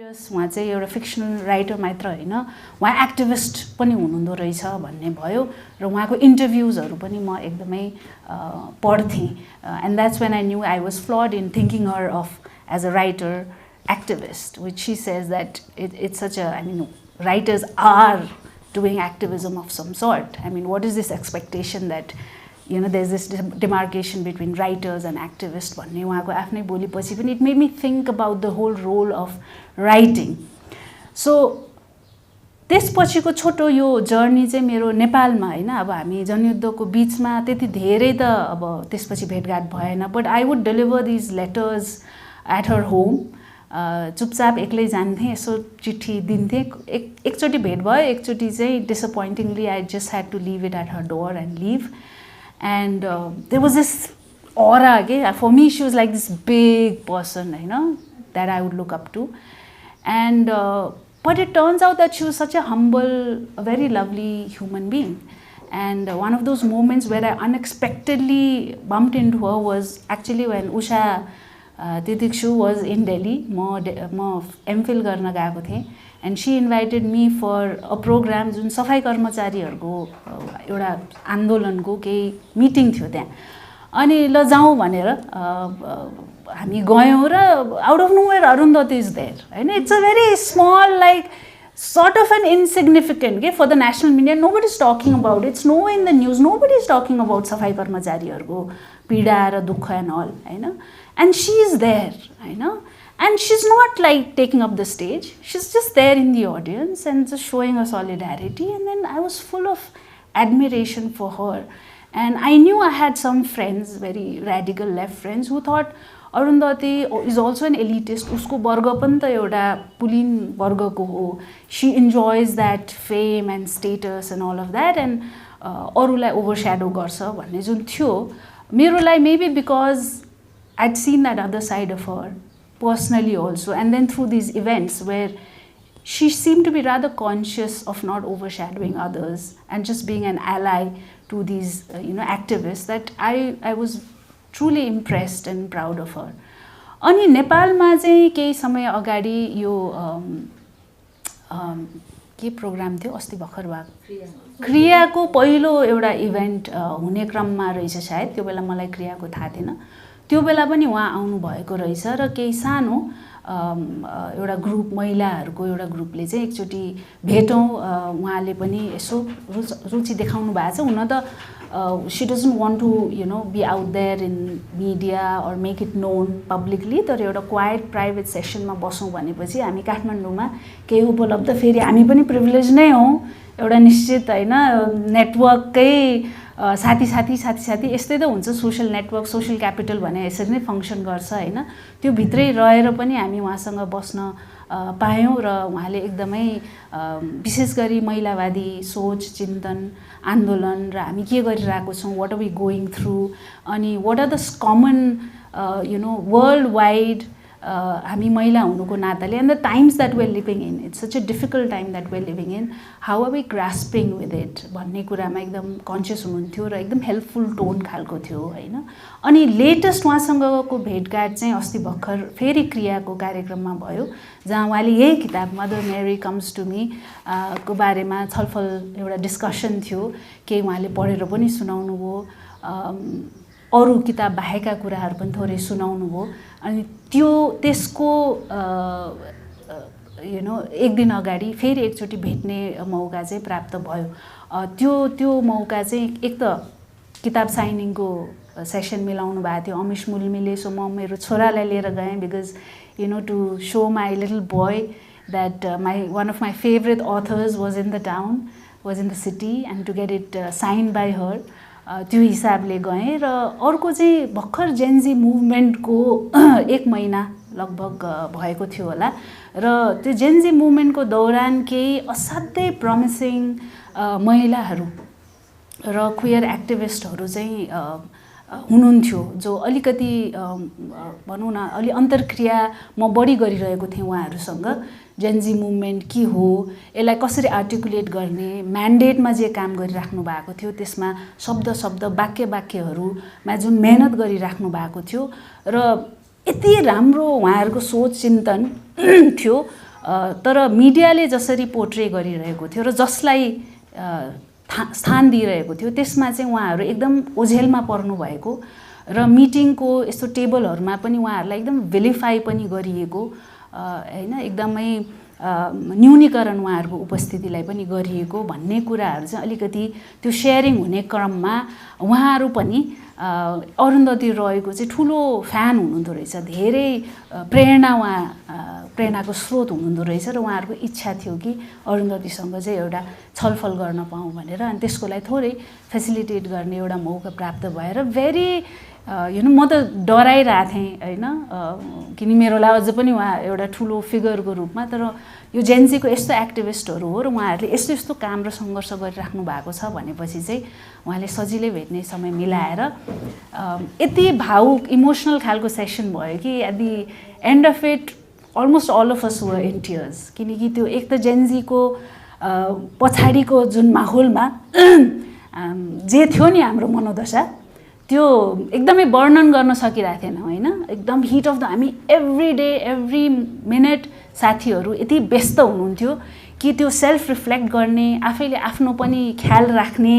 उहाँ चाहिँ एउटा फिक्सनल राइटर मात्र होइन, उहाँ एक्टिभिस्ट पनि हुनुहुँदो रहेछ भन्ने भयो र उहाँको इन्टरभ्युजहरू पनि म एकदमै पढ्थेँ and that's when I knew I was floored in thinking her of as a writer activist, which she says that it's such a, I mean, writers are doing activism of some sort. I mean, what is this expectation that, you know, there's this demarcation between writers and activists? भन्ने उहाँको आफ्नै बोलीपछि पनि it made me think about the whole role of writing. So त्यसपछिको छोटो यो journey चाहिँ मेरो नेपालमा होइन, अब हामी जनयुद्धको बिचमा त्यति धेरै त अब त्यसपछि भेटघाट भएन, but I would deliver these letters at her home. चुपचाप एक्लै जान्थेँ, यसो चिठी दिन्थेँ. एकचोटि भेट भयो, एकचोटि चाहिँ disappointingly I just had to leave it at her door and leave. And there was this aura के for me she was like this big person होइन that I would look up to. And but it turns out that she was such a humble, a very lovely human being. And one of those moments where I unexpectedly bumped into her was actually when Usha Titikshu was in Delhi. म MPhil गर्न गएको थिएँ and she invited me for a program जुन सफाई कर्मचारीहरूको एउटा आन्दोलनको केही मिटिङ थियो त्यहाँ. अनि ल जाउँ भनेर हामी गयौँ र out of nowhere Arundhati is there होइन. It's a very small like sort of an insignificant okay, for the national media. Nobody is talking about it. It's no in the news. Nobody is talking about safai karmachariharko pida ra dukha and all, होइन. And she is there, होइन. And she's not like taking up the stage. She's just there in the audience and just showing her solidarity. And then I was full of admiration for her. And I knew I had some friends, very radical left friends, who thought Arundhati is also an elitist. उसको वर्ग पनि त एउटा pooling वर्गको हो. She enjoys that fame and status and all of that. And अरूलाई overshadow गर्छ भन्ने जुन थियो मेरो लागि, maybe because I'd seen that other side of her personally also. And then through these events where she seemed to be rather conscious of not overshadowing others and just being an ally to these activists, that I was truly impressed and proud of her. अनि नेपालमा चाहिँ केही समय अगाडि यो के programme थियो अस्ति भर्खर भएको क्रियाको पहिलो एउटा इभेन्ट हुने क्रममा रहेछ सायद. त्यो बेला मलाई क्रियाको थाहा थिएन. त्यो बेला पनि उहाँ आउनु भएको रहेछ र केही सानो एउटा ग्रुप महिलाहरूको एउटा ग्रुपले चाहिँ एकचोटि भेटौँ उहाँले पनि यसो रुचि देखाउनु भएको छ. हुन त she doesn't want to be out there in media or make it known publicly, तर एउटा क्वाइट प्राइभेट सेसनमा बसौँ भनेपछि हामी काठमाडौँमा केही उपलब्ध, फेरि हामी पनि प्रिभिलेज नै हौँ एउटा निश्चित होइन नेटवर्ककै साथी यस्तै त हुन्छ. सोसल नेटवर्क, सोसल क्यापिटल भने यसरी नै फङ्सन गर्छ होइन. त्यो भित्रै रहेर पनि हामी उहाँसँग बस्न पायौँ र उहाँले एकदमै विशेष गरी महिलावादी सोच, चिन्तन, आन्दोलन र हामी के गरिरहेको छौँ, what are we going through, अनि what are the common worldwide हामी महिला हुनुको नाताले and the times that we're living in, it's such a difficult time that we're living in, how are we grasping with it भन्ने कुरामा एकदम conscious हुनुहुन्थ्यो र एकदम हेल्पफुल टोन खालको थियो होइन. अनि लेटेस्ट उहाँसँगको भेटघाट चाहिँ अस्ति भर्खर फेरि क्रियाको कार्यक्रममा भयो, जहाँ उहाँले यही किताब Mother Mary Comes to Me को बारेमा छलफल एउटा डिस्कसन थियो. केही उहाँले पढेर पनि सुनाउनु भयो, अरू किताब बाहेकका कुराहरू पनि थोरै सुनाउनु भयो. अनि त्यसको एक दिन अगाडि फेरि एकचोटि भेट्ने मौका चाहिँ प्राप्त भयो. त्यो मौका चाहिँ एक त किताब साइनिङको सेसन मिलाउनु भएको थियो अमिश मुल्मीले. सो म मेरो छोरालाई लिएर गएँ because to show my little boy that one of my favourite authors was in the town, was in the city, and to get it sign by her. त्यो हिसाबले गएँ. र अर्को चाहिँ भर्खर जेन्जी मुभमेन्टको 1 महिना लगभग भएको थियो होला, र त्यो जेन्जी मुभमेन्टको दौरान केही असाध्यै प्रमिसिङ महिलाहरू र क्वियर एक्टिभिस्टहरू चाहिँ हुनुहुन्थ्यो, जो अलिकति भनौँ न अलि अन्तर्क्रिया म बढी गरिरहेको थिएँ उहाँहरूसँग. जेन्जी मुभमेन्ट के हो, यसलाई कसरी आर्टिकुलेट गर्ने, म्यान्डेटमा जे काम गरिराख्नु भएको थियो त्यसमा शब्द वाक्यहरूमा जुन मेहनत गरिराख्नु भएको थियो र यति राम्रो उहाँहरूको सोच चिन्तन थियो. तर मिडियाले जसरी पोर्ट्रे गरिरहेको थियो र जसलाई स्थान दिइरहेको थियो त्यसमा चाहिँ उहाँहरू एकदम ओझेलमा पर्नु भएको र मिटिङको यस्तो टेबलहरूमा पनि उहाँहरूलाई एकदम भेलिफाई पनि गरिएको हैन एकदमै न्यूनीकरण उहाँहरूको उपस्थितिलाई पनि गरिएको भन्ने कुराहरू चाहिँ अलिकति त्यो सेयरिङ हुने क्रममा उहाँहरू पनि अरुन्धती रोयको चाहिँ ठुलो फ्यान हुनुहुँदो रहेछ, धेरै प्रेरणाको स्रोत हुनुहुँदो रहेछ र उहाँहरूको इच्छा थियो कि अरुन्धतीसँग चाहिँ एउटा छलफल गर्न पाऊँ भनेर, अनि त्यसको लागि थोरै फेसिलिटेट गर्ने एउटा मौका प्राप्त भएर भेरी म त डराइरहेको थिएँ होइन, किन मेरो लागि अझ पनि उहाँ एउटा ठुलो फिगरको रूपमा, तर यो जेन्जीको यस्तो एक्टिभिस्टहरू हो र उहाँहरूले यस्तो यस्तो काम र सङ्घर्ष गरिराख्नु भएको छ भनेपछि चाहिँ उहाँले सजिलै भेट्ने समय मिलाएर यति भावुक इमोसनल खालको सेसन भयो कि at the end of it almost all of us were in tears, किनकि त्यो एक त जेन्जीको पछाडिको जुन माहौलमा जे थियो नि हाम्रो मनोदशा त्यो एकदमै वर्णन गर्न सकिरहेको थिएन होइन, एकदम हिट अफ द हामी एभ्री डे एभ्री मिनट साथीहरू यति व्यस्त हुनुहुन्थ्यो कि त्यो सेल्फ रिफ्लेक्ट गर्ने, आफैले आफ्नो पनि ख्याल राख्ने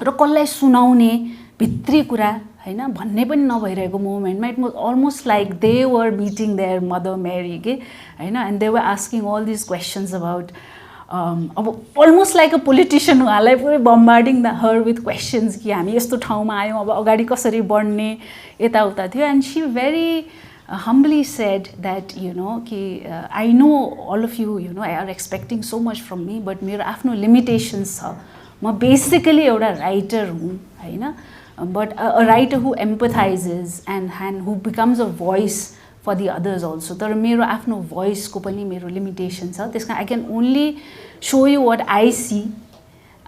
र कसलाई सुनाउने भित्री कुरा होइन भन्ने पनि नभइरहेको मोमेन्टमा it was almost like they were meeting their Mother Mary के होइन, and they were asking all this questions about अब अलमोस्ट लाइक अ पोलिटिसियन उहाँलाई पुरै बम्बार्डिङ हर विथ क्वेसन्स कि हामी यस्तो ठाउँमा आयौँ, अब अगाडि कसरी बढ्ने यताउता थियो। And she very humbly said that कि I know all of you are expecting so much from me, but मेरो आफ्नो limitations छ, म basically एउटा writer हुँ हैन, but a writer who empathizes and who becomes a voice for the others also, तर मेरो आफ्नो voice को पनि मेरो limitation छ, त्यसकारण I can only show you what I see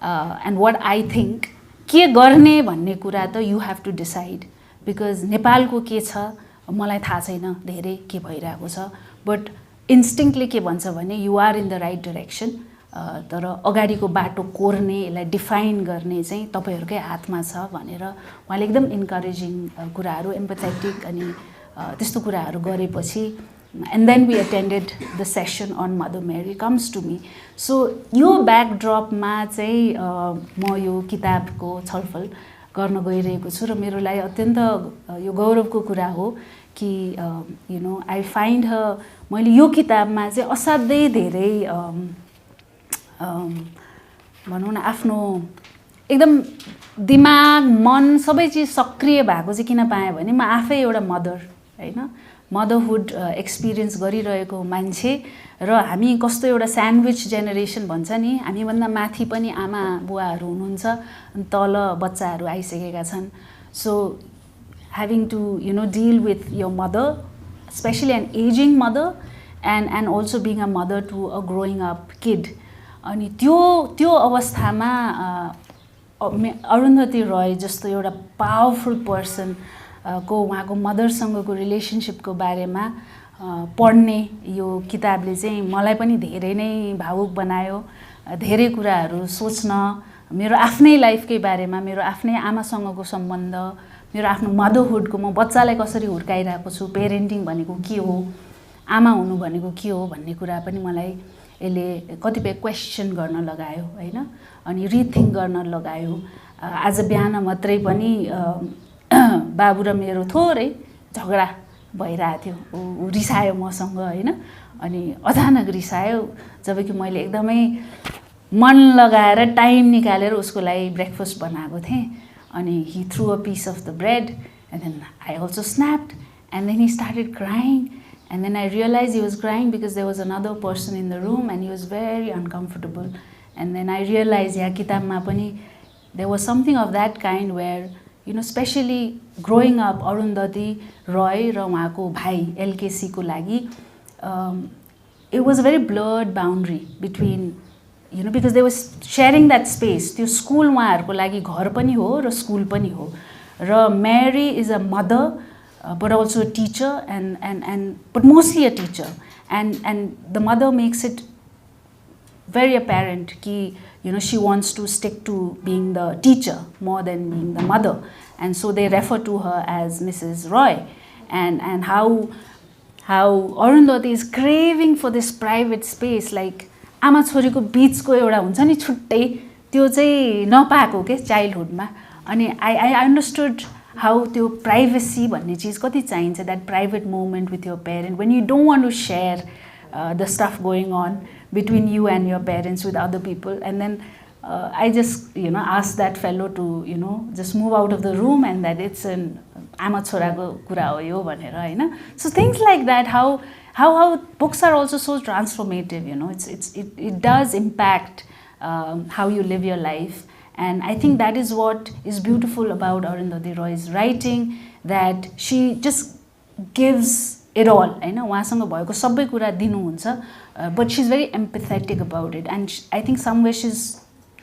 and what I think, के गर्ने भन्ने कुरा त you have to decide, because नेपालको के छ मलाई थाहा छैन धेरै के भइरहेको छ, बट इन्स्टिङ्क्टली के भन्छ भने you are in the right direction, तर अगाडिको बाटो कोर्ने यसलाई डिफाइन गर्ने चाहिँ तपाईहरुकै हातमा छ भनेर उहाँले एकदम इन्करेजिङ कुराहरू एम्पथेटिक अनि त्यस्तो कुराहरू गरेपछि and then we attended the session on Mother Mary Comes to Me. So यो ब्याकड्रपमा चाहिँ म यो किताबको छलफल गर्न गइरहेको छु र मेरो लागि अत्यन्त यो गौरवको कुरा हो कि आई फाइन्ड हर, मैले यो किताबमा चाहिँ असाध्यै धेरै भनौँ न आफ्नो एकदम दिमाग मन सबै चिज सक्रिय भएको चाहिँ किन पाएँ भने म आफै एउटा मदर हैन, मदरहुड एक्सपिरियन्स गरिरहेको मान्छे र हामी कस्तो एउटा स्यान्डविच जेनेरेसन भन्छ नि, हामीभन्दा माथि पनि आमा बुवाहरू हुनुहुन्छ अनि तल बच्चाहरू आइसकेका छन्। So having to deal with your mother, especially an aging mother, and also being a mother to a growing up kid, अनि त्यो अवस्थामा अरुन्धती रोय जस्तो एउटा पावरफुल पर्सन को उहाँको मदरसँगको रिलेसनशिपको बारेमा पढ्ने यो किताबले चाहिँ मलाई पनि धेरै नै भावुक बनायो, धेरै कुराहरू सोच्न, मेरो आफ्नै लाइफकै बारेमा, मेरो आफ्नै आमासँगको सम्बन्ध, मेरो आफ्नो मदरहुडको म बच्चालाई कसरी हुर्काइरहेको छु, पेरेन्टिङ भनेको के हो, आमा हुनु भनेको के हो भन्ने कुरा पनि मलाई यसले कतिपय क्वेसन गर्न लगायो हैन, अनि रिथिङ्क गर्न लगायो। आज बिहान मात्रै पनि बाबु र मेरो थोरै झगडा भइरहेको थियो, ऊ रिसायो मसँग हैन, अनि अचानक रिसायो जबकि मैले एकदमै मन लगाएर टाइम निकालेर उसको लागि ब्रेकफास्ट बनाएको थिएँ, अनि he threw a piece of the bread and then I also snapped and then he started crying, and then I realized he was crying because there was another person in the room and he was very uncomfortable, and then I realized yeah kitabma pani there was something of that kind where especially growing up Arundhati Roy ra uhako bhai LKC ko लागि it was a very blurred boundary between because they were sharing that space, त्यो school उहाँहरूको लागि घर पनि हो र school पनि हो, र Mary is a mother but also a teacher and but mostly a teacher, and the mother makes it very apparent कि she wants to stick to being the teacher more than being the mother, and so they refer to her as Mrs. Roy, and how how Arundhati is craving for this private space, like आमा छोरीको बीचको एउटा हुन्छ नि छुट्टै त्यो चाहिँ नपाएको के चाइल्डहुडमा अनि आई अन्डरस्टुड हाउ त्यो प्राइभेसी भन्ने चिज कति चाहिन्छ that private moment with your parent when you don't want to share the stuff going on between you and your parents with other people and then I just asked that fellow to just move out of the room and that it's an आमा छोराको कुरा हो यो भनेर हैन so things like that how books are also so transformative it does impact how you live your life and I think that is what is beautiful about Arundhati Roy's writing that she just gives it all हैन उहाँसँग भएको सबै कुरा दिनुहुन्छ but she's very empathetic about it and I think somewhere she's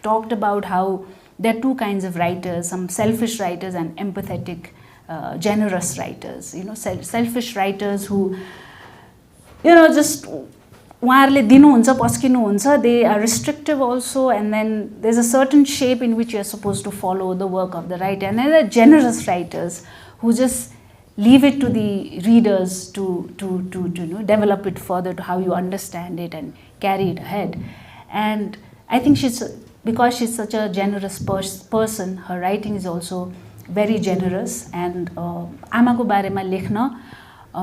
talked about how there are two kinds of writers, some selfish writers and empathetic, generous writers. Selfish writers who, just उहाँहरूले दिनुहुन्छ पस्किनुहुन्छ they are restrictive also and then there's a certain shape in which you are supposed to follow the work of the writer and there are generous writers who just leave it to the readers to develop it further to how you understand it and carry it ahead and I think because she's such a generous person, her writing is also very generous and आमाको बारेमा लेख्न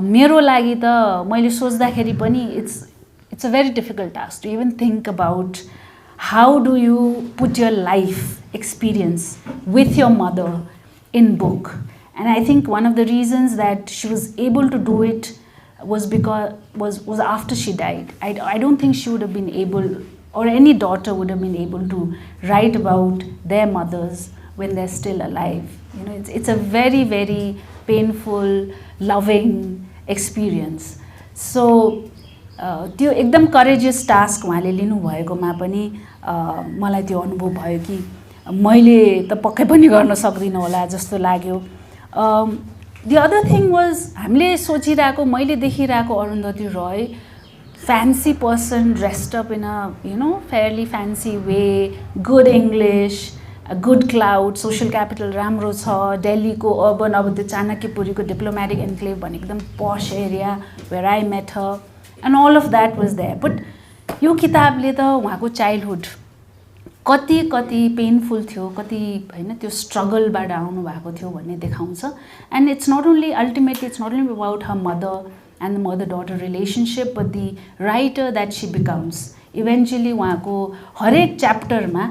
मेरो लागि त मैले सोच्दाखेरि पनि it's a very difficult task to even think about how do you put your life experience with your mother in book and I think one of the reasons that she was able to do it was because was after she died. I don't think she would have been able or any daughter would have been able to write about their mothers when they're still alive. It's a very, very painful, loving experience. So, त्यो एकदम courageous task उहाँले लिनु भएकोमा पनि मलाई त्यो अनुभव भयो कि मैले त पक्कै पनि गर्न सक्दिनँ होला जस्तो लाग्यो. The other thing was हामीले सोचिरहेको मैले देखिरहेको Arundhati Roy fancy person dressed up in a fairly fancy way, good English, a good cloud, social capital राम्रो छ Delhi को urban अब त्यो चाणक्यपुरी को diplomatic enclave भने एकदम posh area where I met her and all of that was there but यो किताबले त उहाँको childhood कति पेनफुल थियो कति हैन त्यो स्ट्रगल बाट आउनु भएको थियो भन्ने देखाउँछ and it's not only about her mother and the mother-daughter relationship, but the writer that she becomes. Eventually, उहाँको हरेक च्याप्टरमा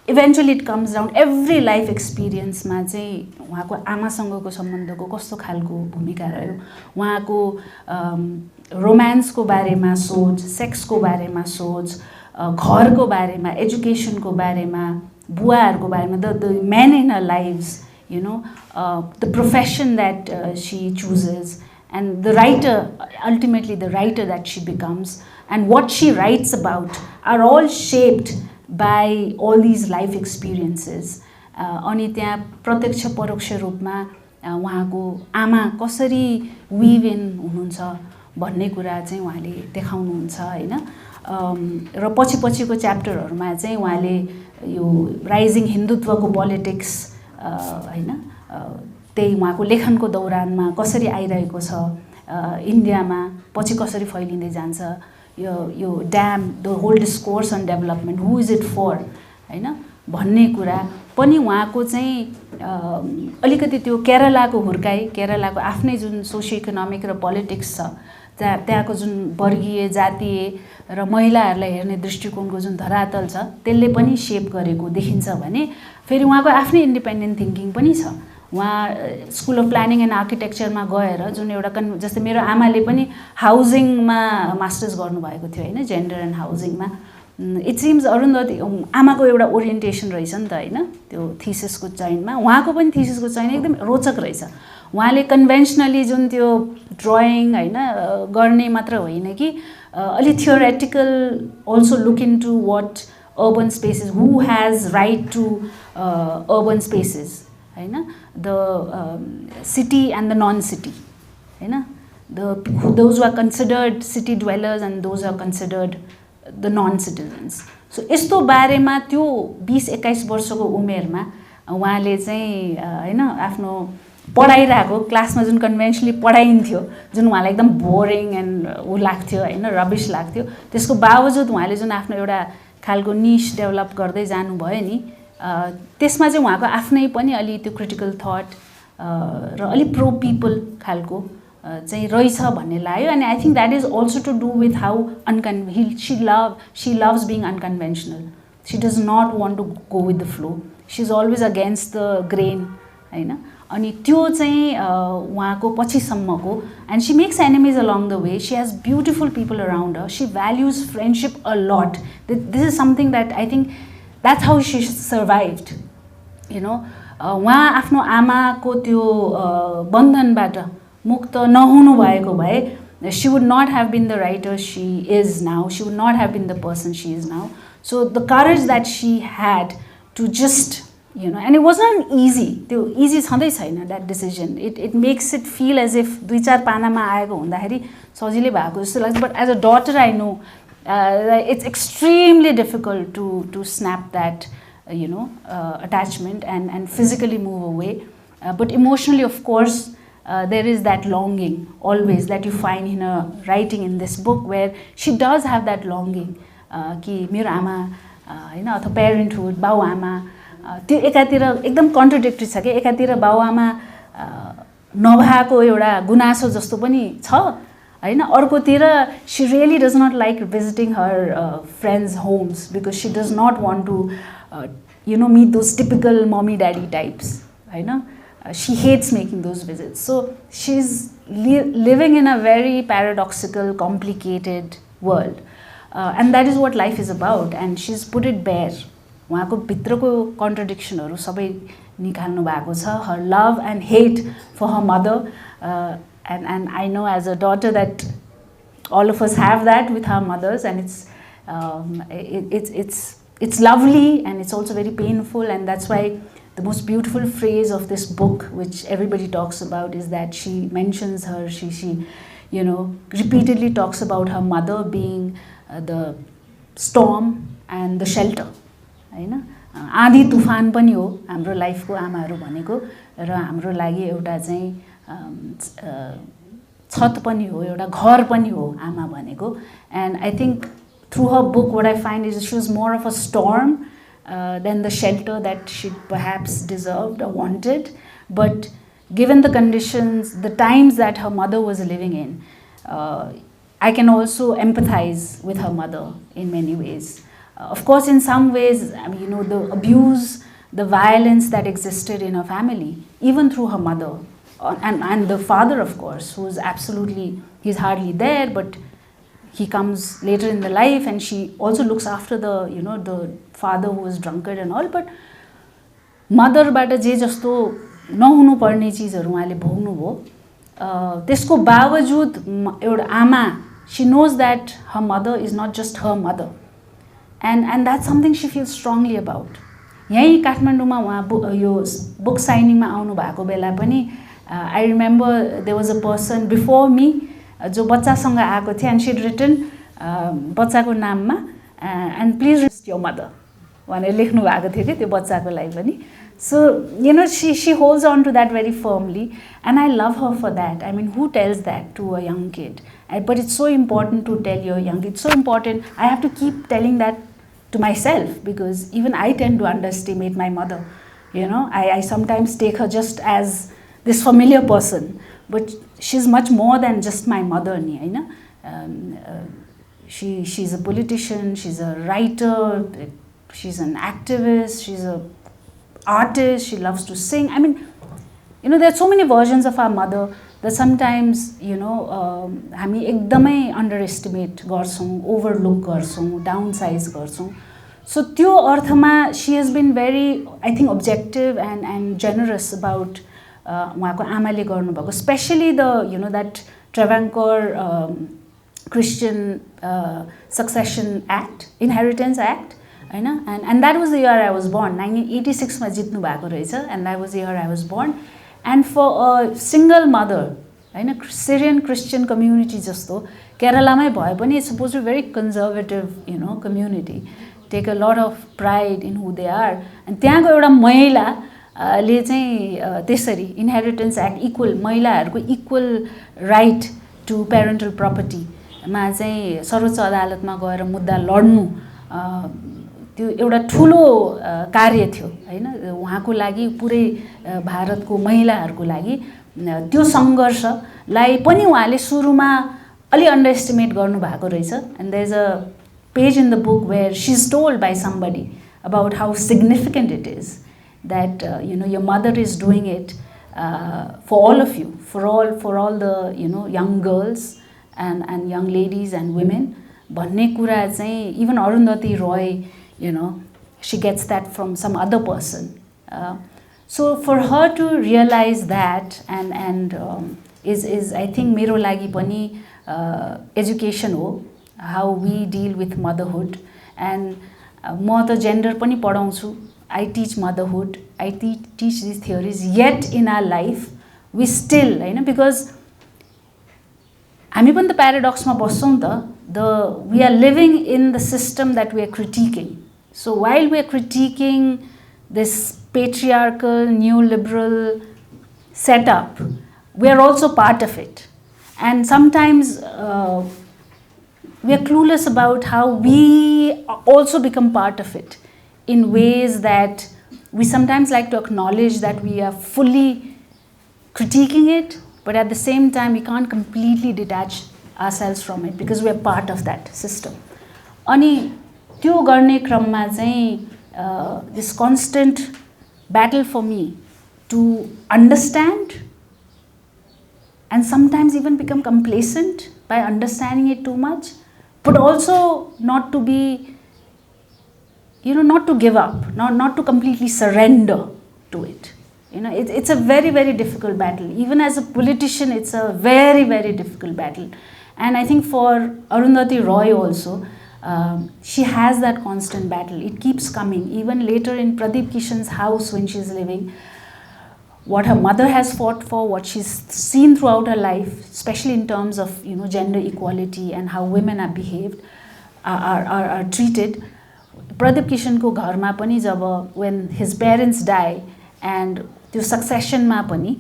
eventually it comes down every life experience मा चाहिँ उहाँको आमासँगको सम्बन्धको कस्तो खालको भूमिका रह्यो उहाँको रोमान्सको बारेमा सोच सेक्सको बारेमा सोच घरको बारेमा एजुकेसनको बारेमा बुवाहरूको बारेमा the men in her lives the profession that she chooses and the writer ultimately the writer that she becomes and what she writes about are all shaped by all these life experiences अनि त्यहाँ प्रत्यक्ष परोक्ष रूपमा उहाँको आमा कसरी weave in हुनुहुन्छ भन्ने कुरा चाहिँ उहाँले देखाउनुहुन्छ हैन र पछिको च्याप्टरहरुमा चाहिँ उहाँले यो राइजिङ हिन्दुत्वको पोलिटिक्स हैन त्यही उहाँको लेखनको दौरानमा कसरी आइरहेको छ इन्डियामा पछि कसरी फैलिँदै जान्छ यो dam the whole discourse on development who is it for हैन भन्ने कुरा पनि उहाँको चाहिँ अलिकति त्यो केरलाको हुर्काई केरलाको आफ्नै जुन सोसियो इकोनोमिक र पोलिटिक्स छ त्यहाँको जुन वर्गीय जातीय र महिलाहरूलाई हेर्ने दृष्टिकोणको जुन धरातल छ त्यसले पनि शेप गरेको देखिन्छ भने फेरि उहाँको आफ्नै इन्डिपेन्डेन्ट थिंकिङ पनि छ उहाँ स्कुल अफ प्लानिङ एन्ड आर्किटेक्चरमा गएर जुन एउटा जस्तै मेरो आमाले पनि हाउसिङमा मास्टर्स गर्नुभएको थियो हैन जेन्डर एन्ड हाउसिङमा इट सिम्स अरुन्धती आमाको एउटा ओरिएन्टेसन रहेछ नि त हैन त्यो थिसिसको चयनमा उहाँको पनि थिसिसको चयन एकदम रोचक रहेछ उहाँले कन्भेन्सनली जुन त्यो ड्राइङ हैन गर्ने मात्र होइन कि अलि theoretical also look into what urban spaces who has right to urban spaces हैन the city and the non city हैन those who are considered city dwellers and those who are considered the non-citizens. So यस्तो बारेमा त्यो 20-21 वर्षको उमेरमा उहाँले चाहिँ हैन आफ्नो पढाइरहेको क्लासमा जुन कन्भेन्सनली पढाइन्थ्यो जुन उहाँलाई एकदम बोरिङ एन्ड ऊ लाग्थ्यो होइन रबिस लाग्थ्यो त्यसको बावजुद उहाँले जुन आफ्नो एउटा खालको निश डेभलप गर्दै जानुभयो नि त्यसमा चाहिँ उहाँको आफ्नै पनि अलि त्यो क्रिटिकल थट र अलि प्रो पिपल खालको चाहिँ रहेछ भन्ने लाग्यो अनि I think that is also to do with how she loves being unconventional she does not want to go with the flow she is always against the grain होइन अनि त्यो चाहिँ उहाँको पछिसम्मको and she makes enemies along the way she has beautiful people around her she values friendship a lot this is something that I think that's how she survived you know उहाँ आफ्नो आमाको त्यो बन्धनबाट मुक्त नहुनु भएको भए she would not have been the writer she is now she would not have been the person she is now so the courage that she had to just you know and it wasn't easy त्यो easy छँदै छैन that decision it makes it feel as if दुई चार पानामा आएको हुँदाखेरि सजिलै भएको जस्तो लाग्छ but as a daughter I know it's extremely difficult to snap that attachment and physically move away but emotionally of course there is that longing always that you find in her writing in this book where she does have that longing कि मेरो आमा हैन अथवा parenthood बाउ आमा त्यो एकातिर एकदम कन्ट्रडिक्टरी छ कि एकातिर बाउआमा नभएको एउटा गुनासो जस्तो पनि छ होइन अर्कोतिर she really does not like visiting her friends homes because she does not want to meet those typical mummy daddy types होइन she hates making those visits so she is living in a very paradoxical complicated world and that is what life is about and she is put it bare उहाँको भित्रको कन्ट्रडिक्सनहरू सबै निकाल्नु भएको छ her love and hate for her mother and I know as a daughter that all of us have that with our mothers, and it's lovely, and it's also very painful, and that's why the most beautiful phrase of this book, which everybody talks about, is that she mentions her, she repeatedly talks about her mother being the storm and the shelter. हैन आँधी तुफान पनि हो हाम्रो लाइफको आमाहरू भनेको र हाम्रो लागि एउटा चाहिँ छत पनि हो एउटा घर पनि हो आमा भनेको. And I think through her book what I find is she was more of a storm than the shelter that she perhaps deserved or wanted. But given the conditions, the times that her mother was living in, I can also empathize with her mother in many ways. Of course, in some ways, I mean, the abuse, the violence that existed in her family, even through her mother, and the father, of course, who is absolutely, he's hardly there, but he comes later in the life, and she also looks after the, the father who was drunkard and all. But mother बाट जे जस्तो नहुनु पर्ने चीजहरु उहाँले भोग्नु भो त्यसको बावजुद एउटा आमा, she knows that her mother is not just her mother. And that's something she feels strongly about. यही काठमाडौँमा उहाँ यो बुक साइनिङमा आउनु भएको बेला पनि I remember there was a person before me जो बच्चासँग आएको थियो, and she had written बच्चाको नाममा and please rest your mother भनेर लेख्नु भएको थियो के त्यो बच्चाको लागि पनि. So she holds on to that very firmly, and I love her for that. I mean, who tells that to a young kid? But it's so important to tell your young kid. It's so important. I have to keep telling that to myself, because even I tend to underestimate my mother. I sometimes take her just as this familiar person, but she's much more than just my mother. She's a politician, she's a writer, she's an activist, she's a artist, she loves to sing. I mean, there are so many versions of our mother that sometimes, हामी एकदमै underestimate गर्छौं, overlook गर्छौं, downsize गर्छौं. So त्यो अर्थमा she has been very, I think, objective and generous about उहाँको आमाले गर्नुभएको, especially the that Travancore Christian Succession Act, Inheritance Act. And that was the year I was born. 1986 मा जित्नु भएको रहेछ, and that was the year I was born. And for a single mother, Syrian Christian community जस्तो केरलामै भए पनि, it's supposed to be very conservative, community, take a lot of pride in who they are. And त्यहाँको एउटा महिला ले चाहिँ त्यसरी inheritance act equal महिलाहरूको इक्वल राइट टु पेरेन्टल प्रपर्टीमा चाहिँ सर्वोच्च अदालतमा गएर मुद्दा लड्नु त्यो एउटा ठुलो कार्य थियो हैन उहाँको लागि पुरै भारतको महिलाहरूको लागि त्यो सङ्घर्षलाई पनि उहाँले सुरुमा अलि अन्डर एस्टिमेट गर्नुभएको रहेछ and there is a page in the book where she is told by somebody about how significant it is that your mother is doing it for all of you, for all the young girls and young ladies and women. भन्ने कुरा चाहिँ even Arundhati Roy, she gets that from some other person. So for her to realize that and is I think मेरो लागि पनि education हो, how we deal with motherhood. And म त gender पनि पढाउँछु. I teach motherhood, I teach these theories, yet in our life we still, because हामी पनि त paradoxमा बस्छौं त, we are living in the system that we are critiquing. So while we are critiquing this patriarchal, neoliberal setup, we are also part of it. And sometimes we are clueless about how we also become part of it, in ways that we sometimes like to acknowledge that we are fully critiquing it, but at the same time we can't completely detach ourselves from it because we are part of that system. Ani त्यो गर्ने क्रममा चाहिँ this constant battle for me to understand and sometimes even become complacent by understanding it too much, but also not to be not to give up, not to completely surrender to it. It's a very, very difficult battle. Even as a politician, it's a very, very difficult battle. And I think for Arundhati Roy also, she has that constant battle. It keeps coming. Even later in Pradeep Kishan's house when she's living, what her mother has fought for, what she's seen throughout her life, especially in terms of gender equality and how women are behaved, are treated. Pradeep Kishanko घरमा पनि जब when his parents die and त्यो succession मा पनि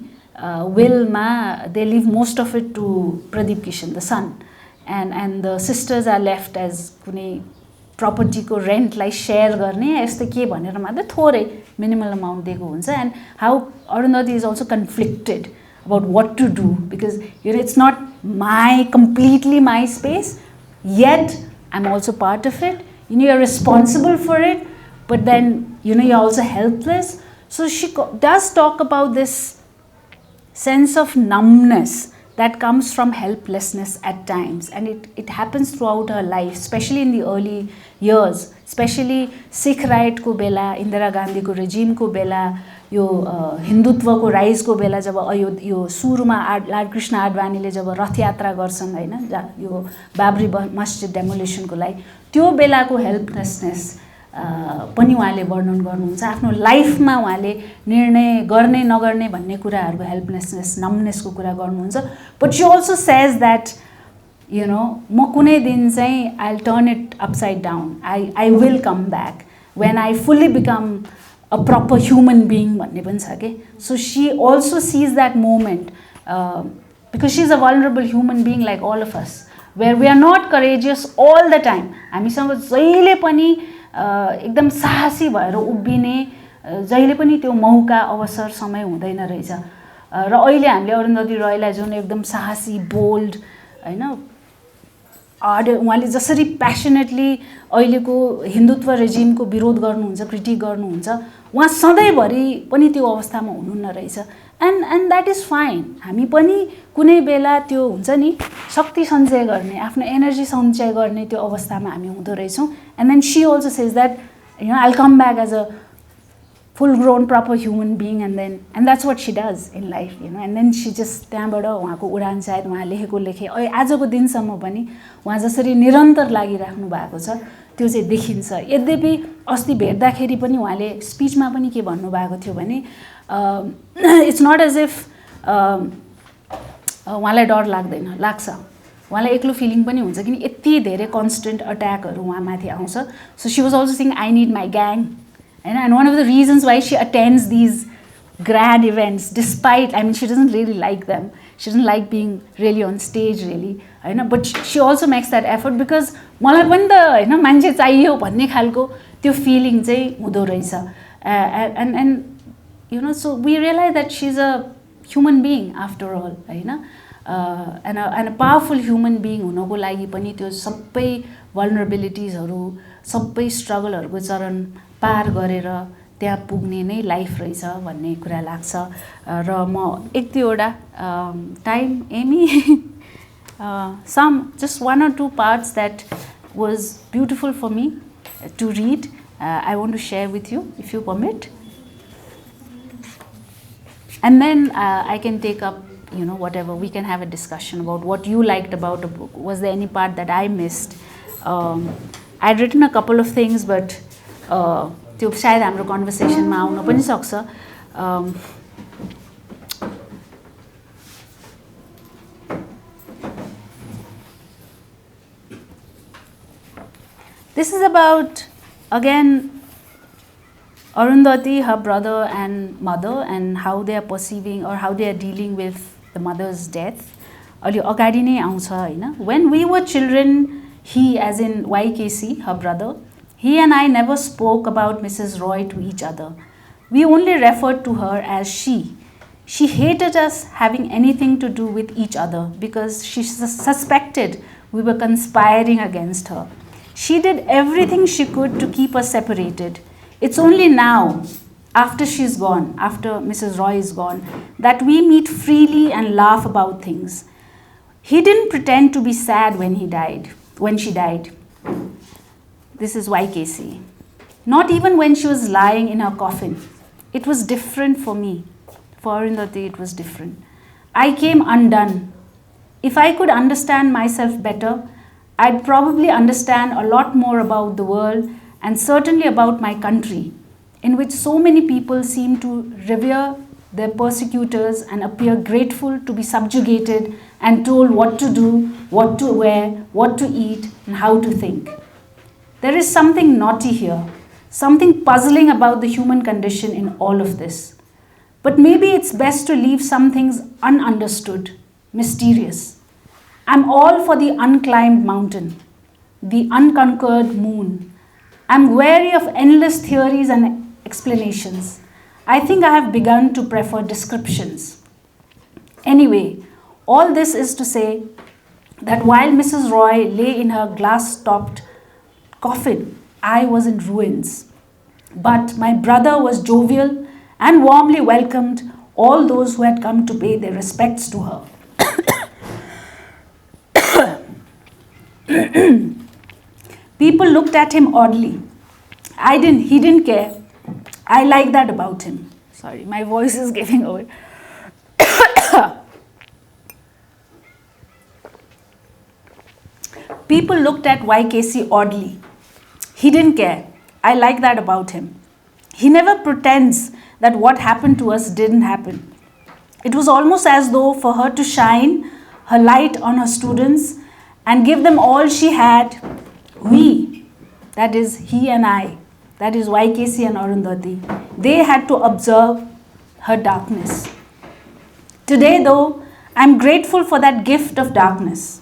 will मा they leave most of it to Pradeep Kishan, the son, and the sisters are left as कुनै property को rent लाई share गर्ने यस्तो के भनेर मात्र थोरै minimal amount दिएको हुन्छ. And how Arundhati is also conflicted about what to do because it's not completely my space, yet I'm also part of it. You're responsible for it, but then you're also helpless. So she does talk about this sense of numbness that comes from helplessness at times, and it happens throughout her life, especially in the early years, especially Sikh riot ko bela, Indira Gandhi ko regime ko bela, यो हिन्दुत्वको rise को बेला जब यो सुरुमा Lord Krishna आडवाणीले जब रथ यात्रा गर्छन् हैन यो बाबरी मस्जिद डेमोलिसन को लागि त्यो बेलाको हेल्पलेसनेस पनि उहाँले वर्णन गर्नुहुन्छ. आफ्नो लाइफमा उहाँले निर्णय गर्ने नगर्ने भन्ने कुराहरुको हेल्पलेसनेस नम्बनेस को कुरा गर्नुहुन्छ. But she also says that म कुनै दिन चाहिँ I will turn it upside down, I will come back when I fully become a proper human being भन्ने पनि छ के. So she also sees that moment because she's a vulnerable human being like all of us, where we are not courageous all the time. हामीसँग जहिले पनि एकदम साहसी भएर उभिने जहिले पनि त्यो मौका अवसर समय हुँदैन रहेछ. र अहिले हामीले अरुन्धती रोयलाई जुन एकदम साहसी बोल्ड हैन उहाँले जसरी प्यासनेटली अहिलेको हिन्दुत्व रेजिमको विरोध गर्नुहुन्छ, क्रिटिक गर्नुहुन्छ, उहाँ सधैँभरि पनि त्यो अवस्थामा हुनुहुन्न रहेछ. And that is fine. हामी पनि कुनै बेला त्यो हुन्छ नि शक्ति सञ्चय गर्ने, आफ्नो एनर्जी सञ्चय गर्ने त्यो अवस्थामा हामी हुँदो रहेछौँ. And then she also says that I will come back as a full grown proper human being, and that's what she does in life, and then she just त्यहाँबाट उहाँको उडान सायद उहाँ लेखेको लेखे आजको दिनसम्म पनि उहाँ जसरी निरन्तर लागिराख्नु भएको छ त्यो चाहिँ देखिन्छ. यद्यपि अस्ति भेट्दाखेरि पनि उहाँले स्पिचमा पनि के भन्नुभएको थियो भने इट्स नट एज इफ उहाँलाई डर लाग्छ, उहाँलाई एक्लो फिलिङ पनि हुन्छ किन यति धेरै कन्स्टेन्ट अट्याकहरू उहाँमाथि आउँछ. So she was also saying I need my gang. And one of the reasons why she attends these grand events, despite, I mean, she doesn't really like them. She doesn't like being really on stage, really. But she also makes that effort because मलाई पनि त मान्छे चाहियो भन्ने खालको त्यो feeling चाहिँ हुँदो रहेछ. And so we realize that she's a human being after all, and a powerful human being हुनको लागि पनि त्यो सबै vulnerabilitiesहरु, सबै struggleहरुको चरण पार गरेर त्यहाँ पुग्ने नै लाइफ रहेछ भन्ने कुरा लाग्छ. र म एक दुईवटा टाइम एमी some just one or two parts that was beautiful for me to read. I want to share with you if you permit, and then I can take up whatever, we can have a discussion about what you liked about the book. Was there any part that I missed? I'd written a couple of things, but त्यो सायद हाम्रो कन्भर्सेसनमा आउन पनि सक्छ. This is about, again, Arundhati, her brother and mother, and how they are perceiving or how they are dealing with the mother's death. अगाडि नै आउँछ हैन. When we were children, he, as in YKC, her brother, he and I never spoke about Mrs. Roy to each other. We only referred to her as she. She hated us having anything to do with each other because she suspected we were conspiring against her. She did everything she could to keep us separated. It's only now, after she's gone, after Mrs. Roy is gone, that we meet freely and laugh about things. He didn't pretend to be sad when she died. This is YKC. Not even when she was lying in her coffin. It was different for me. For Arundhati, it was different. I came undone. If I could understand myself better, I'd probably understand a lot more about the world and certainly about my country, in which so many people seem to revere their persecutors and appear grateful to be subjugated and told what to do, what to wear, what to eat, and how to think. There is something naughty here, something puzzling about the human condition in all of this. But maybe it's best to leave some things ununderstood, mysterious. I'm all for the unclimbed mountain, the unconquered moon. I'm wary of endless theories and explanations. I think I have begun to prefer descriptions. Anyway, all this is to say that while Mrs. Roy lay in her glass-topped coffin, I was in ruins. But my brother was jovial and warmly welcomed all those who had come to pay their respects to her. People looked at him oddly. He didn't care. I like that about him. Sorry, my voice is giving away. People looked at YKC oddly. He didn't care. I like that about him. He never pretends that what happened to us didn't happen. It was almost as though for her to shine her light on her students and give them all she had, we, that is he and I, that is YKC and Arundhati, they had to observe her darkness. Today, though, I'm grateful for that gift of darkness.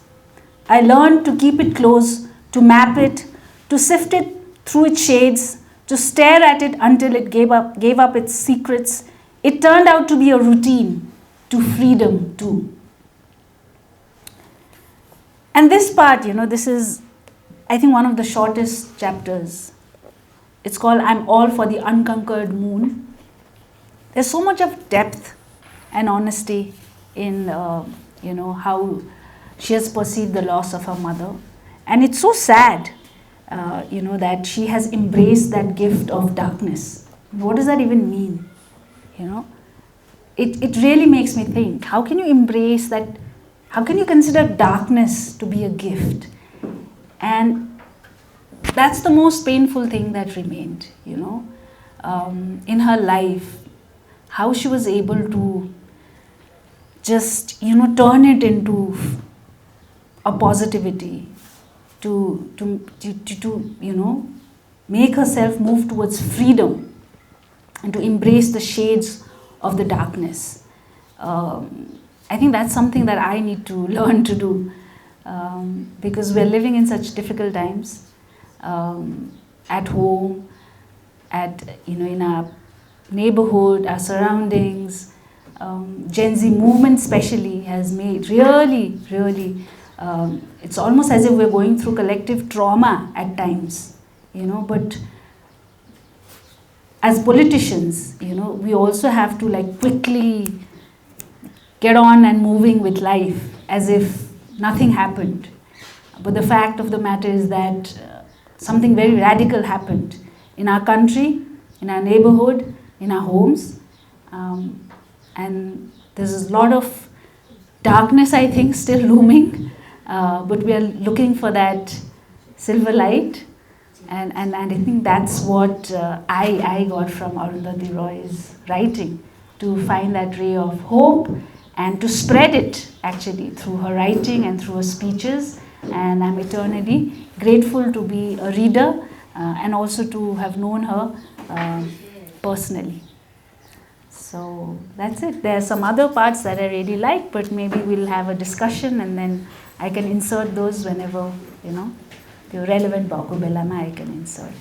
I learned to keep it close, to map it, to sift it through its shades, to stare at it until it gave up its secrets. It turned out to be a routine, to freedom too. And this part, this is, I think, one of the shortest chapters. It's called I'm All for the Unconquered Moon. There's so much of depth and honesty in, how she has perceived the loss of her mother. And it's so sad, that she has embraced that gift of darkness. What does that even mean? It really makes me think, how can you embrace that? How can you consider darkness to be a gift? And that's the most painful thing that remained, in her life, how she was able to just, turn it into a positivity, to make herself move towards freedom and to embrace the shades of the darkness. I think that's something that I need to learn to do, because we're living in such difficult times, at home, in our neighborhood, our surroundings. Gen Z movement especially has made really, it's almost as if we're going through collective trauma at times, but as politicians, we also have to quickly get on and moving with life as if nothing happened. But the fact of the matter is that something very radical happened in our country, in our neighborhood, in our homes. And there's a lot of darkness, I think, still looming. But we are looking for that silver light. And I think that's what I got from Arundhati Roy's writing, to find that ray of hope and to spread it actually through her writing and through her speeches. And I'm eternally grateful to be a reader and also to have known her personally. So that's it. There are some other parts that I really like, but maybe we'll have a discussion and then I can insert those whenever, the relevant भएको बेलामा I can insert.